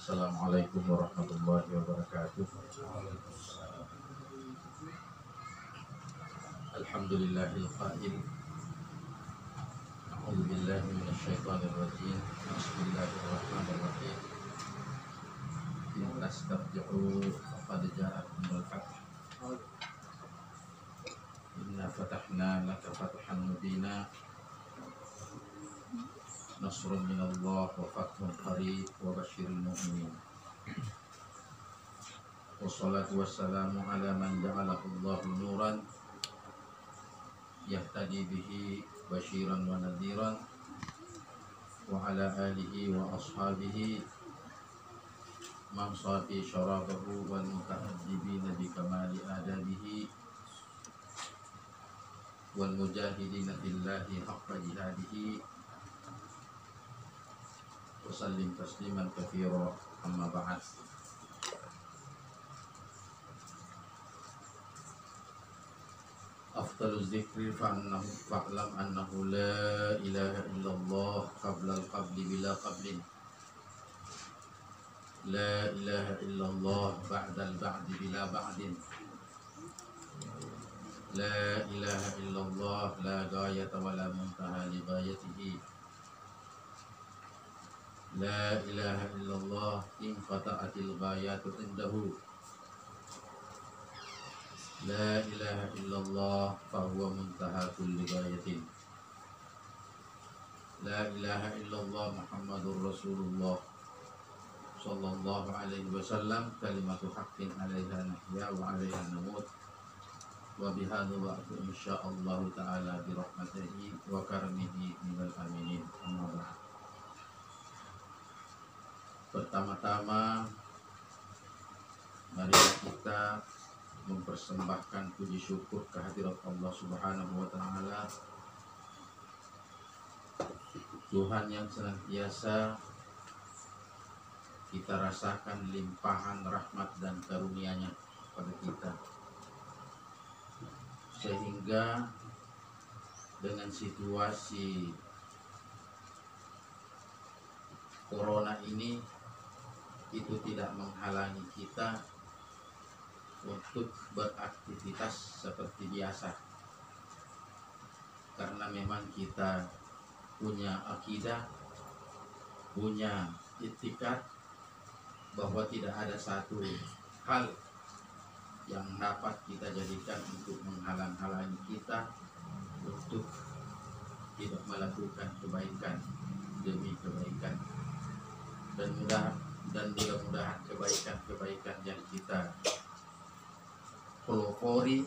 Assalamualaikum warahmatullahi wabarakatuh. Alhamdulillahil qail. A'udzu billahi minasyaitonir rajim. Bismillahirrahmanirrahim. In tastabdi'u faqad ja'akumul fath. Inna fatahna laka fathan mubina. Nasrun minallah wa fathun qarib wa basyiril mu'minin. Wassalatu wassalamu ala man ja'alahu Allahu nuran yahtadi bihi basyiran wa nadhiran wa ala alihi wa ashabihi man safi syarabahu wal muta'addibina bi kamali adabihi wal mujahidina fillahi haqqa jihadihi wa sallim tasliman katsira amma ba'd. Afdaluz zikri fa'lam annahu la ilaha illallah qabla al-qabli bila qablin, la ilaha illallah ba'da al-ba'di bila ba'din, la ilaha illallah la ghayata wa la muntaha li ghayatihi, la ilaha illallah in qata'atil ghayatu indahu, la ilaha illallah fahuwa muntaha kulli ghayatin, la ilaha illallah Muhammadur Rasulullah sallallahu alaihi wasallam kalimatu haqqin alaiha nahya wa alaiha namut wa bihadza wa'tu insyaallah ta'ala bi rahmatihi wa karamihi minal aminin. Amma ba'd. Pertama-tama mari kita mempersembahkan puji syukur kehadirat Allah Subhanahu wa taala, Tuhan yang senantiasa kita rasakan limpahan rahmat dan karunia-Nya pada kita, sehingga dengan situasi corona ini itu tidak menghalangi kita untuk beraktivitas seperti biasa, karena memang kita punya akidah, punya itikad bahwa tidak ada satu hal yang dapat kita jadikan untuk menghalang-halangi kita untuk tidak melakukan kebaikan demi kebaikan, dan mudah-mudahan kebaikan-kebaikan yang kita pelopori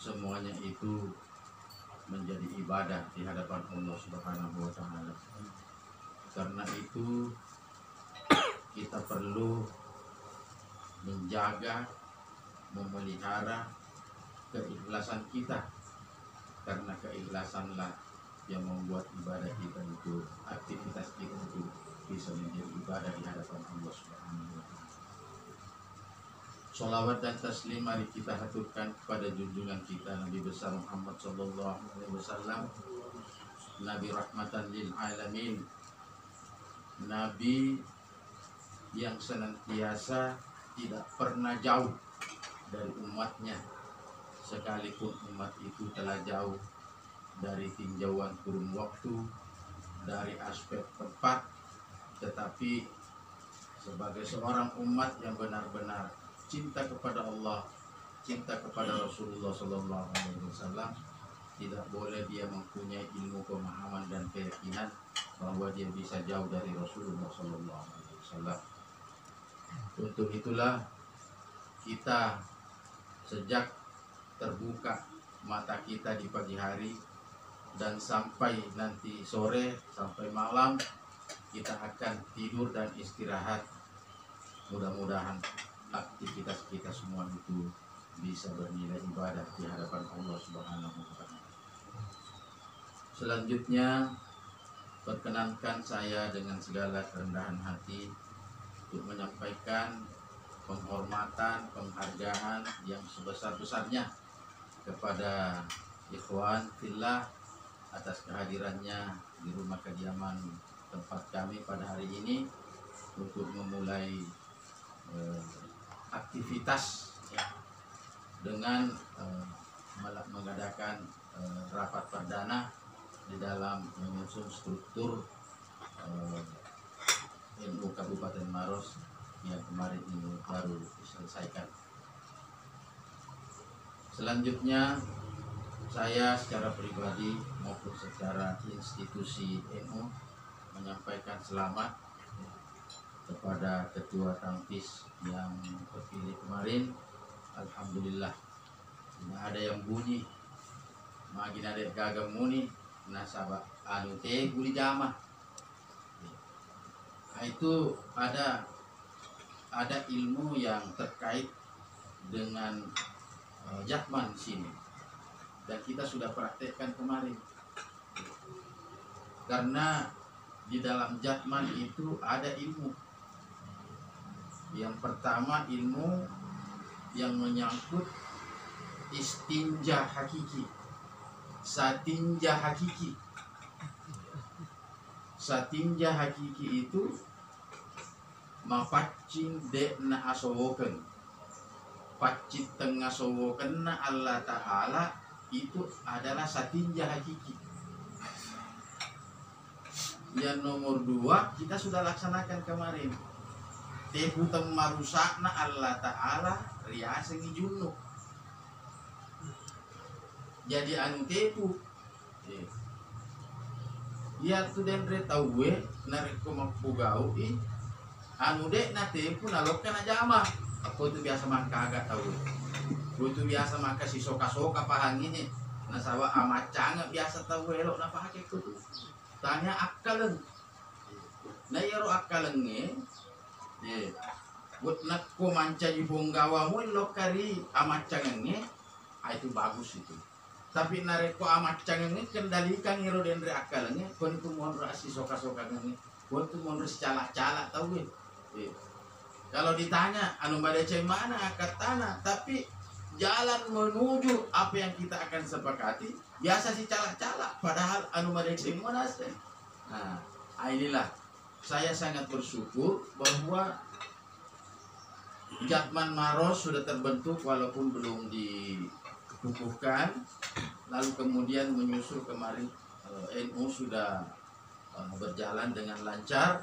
semuanya itu menjadi ibadah di hadapan Allah Subhanahu wa taala. Karena itu kita perlu menjaga, memelihara keikhlasan kita, karena keikhlasanlah yang membuat ibadah kita itu, aktivitas kita itu bisa menjadi ibadah di hadapan Allah Subhanahu wa taala. Sholawat dan taslim mari kita haturkan kepada junjungan kita Nabi besar Muhammad sallallahu alaihi wasallam, Nabi rahmatan lil alamin, Nabi yang senantiasa tidak pernah jauh dari umatnya, sekalipun umat itu telah jauh dari tinjauan kurun waktu, dari aspek tempat, tetapi sebagai seorang umat yang benar-benar cinta kepada Allah, cinta kepada Rasulullah sallallahu alaihi wasallam, tidak boleh dia mempunyai ilmu pemahaman dan keyakinan bahwa dia bisa jauh dari Rasulullah sallallahu alaihi wasallam. Untuk itulah kita sejak terbuka mata kita di pagi hari dan sampai nanti sore, sampai malam, kita akan tidur dan istirahat. Mudah-mudahan aktivitas kita semua itu bisa bernilai ibadah di hadapan Allah Subhanahu wa taala. Selanjutnya, perkenankan saya dengan segala kerendahan hati untuk menyampaikan penghormatan, penghargaan yang sebesar-besarnya kepada ikhwan fillah atas kehadirannya di rumah kediaman tempat kami pada hari ini, untuk memulai aktivitas ya, dengan mengadakan rapat perdana di dalam menyusun struktur NU Kabupaten Maros yang kemarin ini baru diselesaikan. Selanjutnya saya secara pribadi maupun secara institusi NU menyampaikan selamat kepada Ketua Tangkis yang terpilih kemarin. Alhamdulillah, tidak ada yang bunyi makin ada gagal muni nasabah anu teh guli jama. Nah, itu ada ilmu yang terkait dengan Jatman di sini, dan kita sudah praktekkan kemarin. Karena di dalam Jatman itu ada ilmu. Yang pertama ilmu yang menyangkut istinja hakiki, satinja hakiki. Satinja hakiki itu mapaccing dekna asowoken, pacit tengah sowoken na Allah Ta'ala, itu adalah satinja hakiki. Yang nomor 2 kita sudah laksanakan kemarin, tepu temarusakna Allah Ta'ala riasa ngijunnu. Jadi anu tepu ya tu dendre tahu narik ko magpugao anu dek na tepu nalokkan aja ama. Aku tu biasa maka agak tahu. Aku tu biasa maka si soka-soka pahangin nasawa amacanga biasa tahu elok na pakai ku tu. Tanya akalan. Na yaro akalan buat nak ko manca di bonggawa mo lokari amacanga itu bagus itu. Tapi nareko amacanga kendalikan yaro dendre akalan kon tu mon rasi soka-soka kon tu mon ras cala-cala tahu Kalau ditanya anu badece mana akad tanah, tapi jalan menuju apa yang kita akan sepakati biasa si calak-calak, padahal anu badece mana sih. Nah, inilah saya sangat bersyukur bahwa Jatman Maros sudah terbentuk walaupun belum dikukuhkan. Lalu kemudian menyusul kemarin NU sudah berjalan dengan lancar.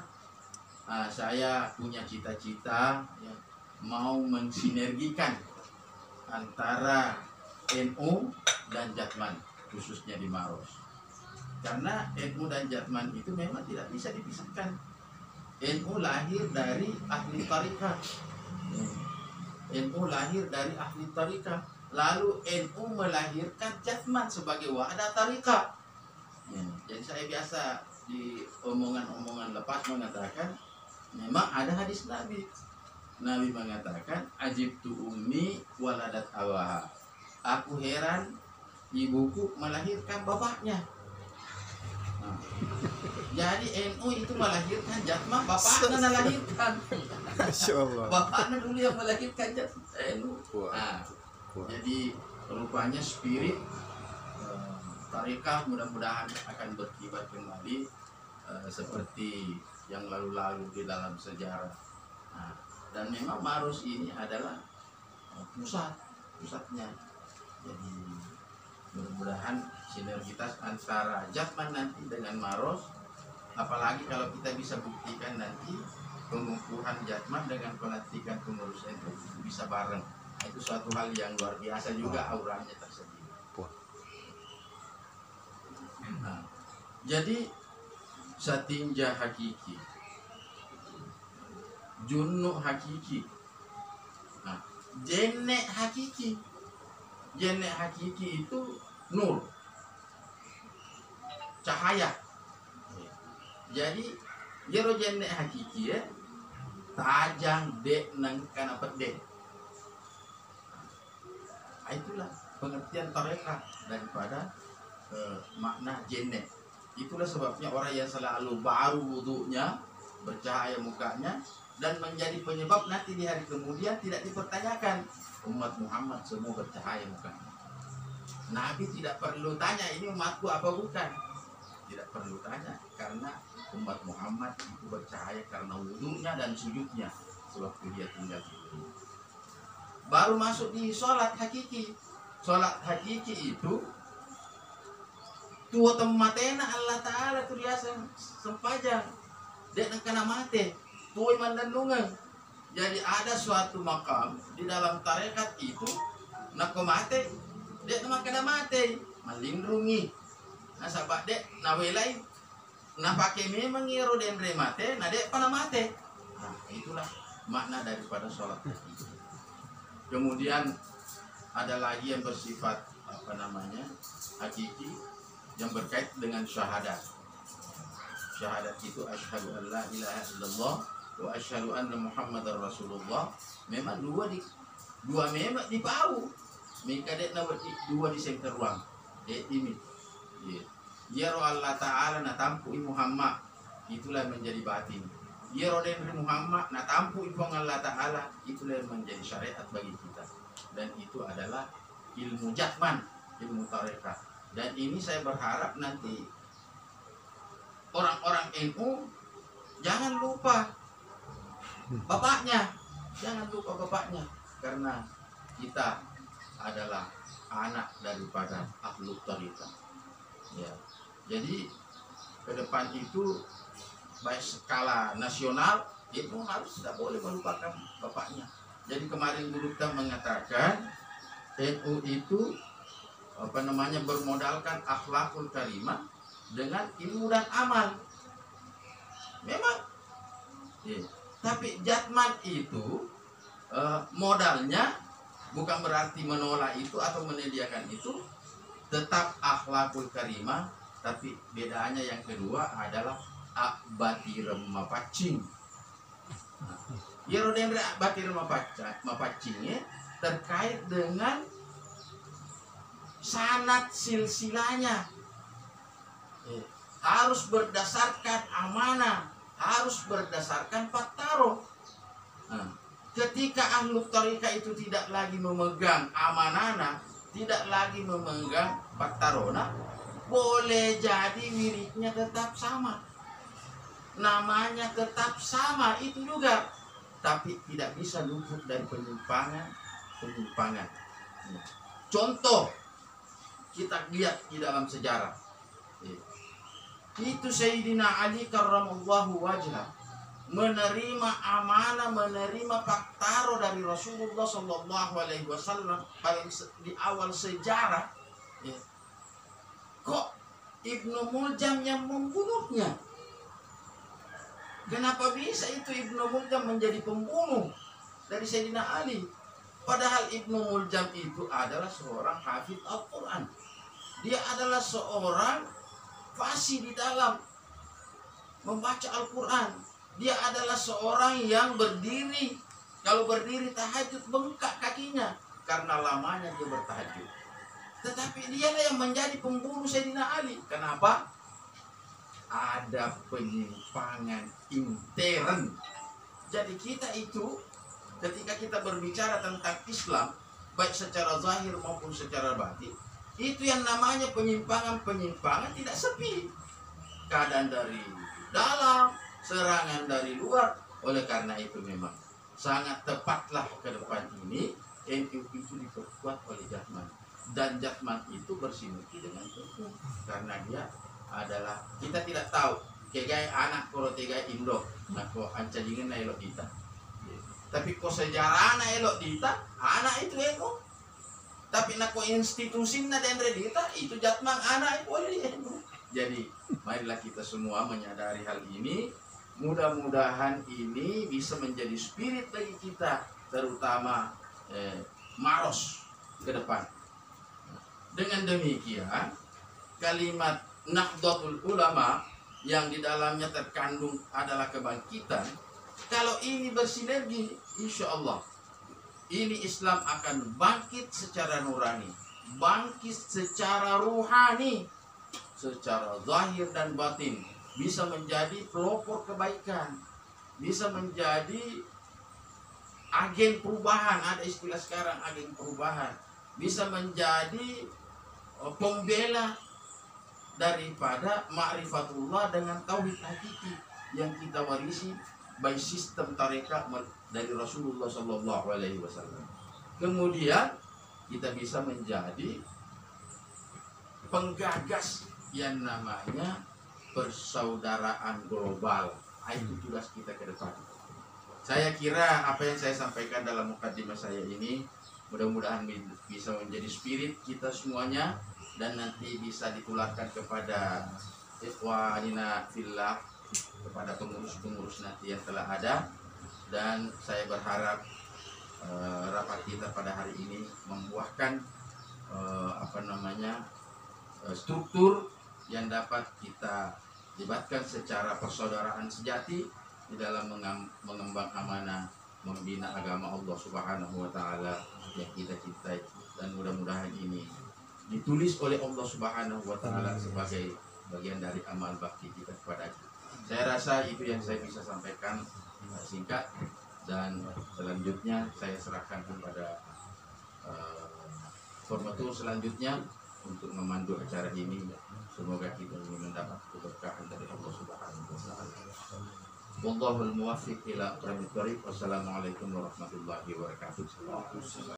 Saya punya cita-cita ya, mau mensinergikan antara NU dan Jatman khususnya di Maros. Karena NU dan Jatman itu memang tidak bisa dipisahkan. NU lahir dari ahli tarikat. NU lahir dari ahli tarikat. Lalu NU melahirkan Jatman sebagai wadah tarikat. Jadi saya biasa di omongan-omongan lepas mengatakan memang ada hadis Nabi. Nabi mengatakan ajibtu ummi waladat awaha. Aku heran ibuku melahirkan bapaknya. Nah, jadi NU itu melahirkan Jatman, bapaknya melahirkan. Masyaallah. Bapaknya dulu yang melahirkan NU. Nah, jadi rupanya spirit tarekat mudah-mudahan akan berkibar kembali seperti yang lalu-lalu di dalam sejarah. Nah, dan memang Maros ini adalah pusatnya. Jadi mudah-mudahan sinergitas antara Jatman nanti dengan Maros, apalagi kalau kita bisa buktikan nanti pengukuhan Jatman dengan pelantikan pengurus NU bisa bareng. Itu suatu hal yang luar biasa juga, auranya tersendiri. Nah, jadi satinja hakiki, junnu hakiki, nah, jenek hakiki. Jenek hakiki itu nur, cahaya. Jadi jero jenek hakiki ya, tajang dek nang kana pedek. Itulah pengertian tarekat daripada makna jenek. Itulah sebabnya orang yang selalu baru wudunya, bercahaya mukanya, dan menjadi penyebab nanti di hari kemudian tidak dipertanyakan. Umat Muhammad semua bercahaya mukanya. Nabi tidak perlu tanya ini umatku apa bukan. Tidak perlu tanya karena umat Muhammad itu bercahaya karena wudhunya dan sujudnya sewaktu dia tinggal di dunia. Baru masuk di sholat hakiki. Sholat hakiki itu tua tematena Allah Ta'ala tu biasa sempajang dia nak kena mati tua iman dan lungang. Jadi ada suatu makam di dalam tarekat itu nak mati dia nak kena mati melindungi. Nah sahabat dek nawelai nah pakai memang ngiro den mate nah dek pana mate. Nah itulah makna daripada sholat hakiki. Kemudian ada lagi yang bersifat hakiki yang berkait dengan syahadat. Syahadat itu asyhadu an la ilaha illallah wa asyhadu anna muhammadar rasulullah. Memang dua memang di bau. Mika dek na dua di sengker ruang. Dek ini. Ya roh Allah Ta'ala na tampu Muhammad. Itulah yang menjadi batin. Ya roh den Muhammad na tampu ipong Allah Ta'ala. Itulah yang menjadi syariat bagi kita. Dan itu adalah ilmu jatman, ilmu tarekat. Dan ini saya berharap nanti orang-orang NU jangan lupa bapaknya, karena kita adalah anak daripada ahlul tariqah. Ya, jadi ke depan itu baik skala nasional itu harus tidak boleh melupakan bapaknya. Jadi kemarin guru kita mengatakan NU itu bermodalkan akhlakul karimah dengan ilmu dan amal. Memang tapi jatman itu modalnya bukan berarti menolak itu atau menyediakan itu, tetap akhlakul karimah, tapi bedanya yang kedua adalah akbati remapacing. Yerodendre akbati remapacingnya terkait dengan sanad silsilanya, harus berdasarkan amanah, harus berdasarkan paktaro. Ketika ahlu tariqah itu tidak lagi memegang amanana, tidak lagi memegang paktarona, boleh jadi wiridnya tetap sama, namanya tetap sama itu juga, tapi tidak bisa luput dari penyimpangan. Contoh kita lihat di dalam sejarah. Itu Sayyidina Ali karramallahu wajhah menerima amanah, menerima paktaro dari Rasulullah Sallallahu Alaihi Wasallam paling di awal sejarah. Kok Ibnu Muljam yang membunuhnya? Kenapa bisa itu Ibnu Muljam menjadi pembunuh dari Sayyidina Ali? Padahal Ibnu Muljam itu adalah seorang hafidz Al-Quran. Dia adalah seorang fasih di dalam membaca Al-Quran. Dia adalah seorang yang berdiri, kalau berdiri tahajud bengkak kakinya karena lamanya dia bertahajud. Tetapi dialah yang menjadi pembunuh Sayyidina Ali. Kenapa? Ada penyimpangan intern. Jadi kita itu ketika kita berbicara tentang Islam, baik secara zahir maupun secara batin, itu yang namanya penyimpangan tidak sepi. Keadaan dari dalam, serangan dari luar. Oleh karena itu memang sangat tepatlah ke depan ini NU itu diperkuat oleh Jatman. Dan Jatman itu bersinergi dengan NU. Karena dia adalah, kita tidak tahu kegai anak koro tegai Indo, nah kok ancajingin na elok kita. Tapi kok sejarah na elok kita, anak itu NU. Tapi nak institusi na dendre dita itu Jatman anak itu oleh NU. Jadi marilah kita semua menyadari hal ini. Mudah-mudahan ini bisa menjadi spirit bagi kita, terutama Maros ke depan. Dengan demikian kalimat Nahdlatul Ulama yang di dalamnya terkandung adalah kebangkitan. Kalau ini bersinergi, insya Allah ini Islam akan bangkit secara nurani, bangkit secara ruhani, secara zahir dan batin, bisa menjadi pelopor kebaikan, bisa menjadi agen perubahan. Ada istilah sekarang agen perubahan, bisa menjadi pembela daripada ma'rifatullah dengan tauhid hakiki yang kita warisi by sistem tarekat dari Rasulullah Shallallahu Alaihi Wasallam. Kemudian kita bisa menjadi penggagas yang namanya persaudaraan global. Itu tugas kita ke depan. Saya kira apa yang saya sampaikan dalam mukadimah saya ini mudah-mudahan bisa menjadi spirit kita semuanya, dan nanti bisa ditularkan kepada ikhwanina fillah, kepada pengurus-pengurus nanti yang telah ada. Dan saya berharap rapat kita pada hari ini membuahkan struktur yang dapat kita libatkan secara persaudaraan sejati di dalam mengembang amanah membina agama Allah Subhanahu wa taala yang kita cintai, dan mudah-mudahan ini ditulis oleh Allah Subhanahu wa taala sebagai bagian dari amal bakti kita kepada kita. Saya rasa itu yang saya bisa sampaikan singkat, dan selanjutnya saya serahkan kepada formatur selanjutnya untuk memandu acara ini. Semoga kita ini mendapat keberkahan dari Allah Subhanahu wa taala. Wallahul muwaffiq ila aqrabit thoriq. Wassalamualaikum warahmatullahi wabarakatuh.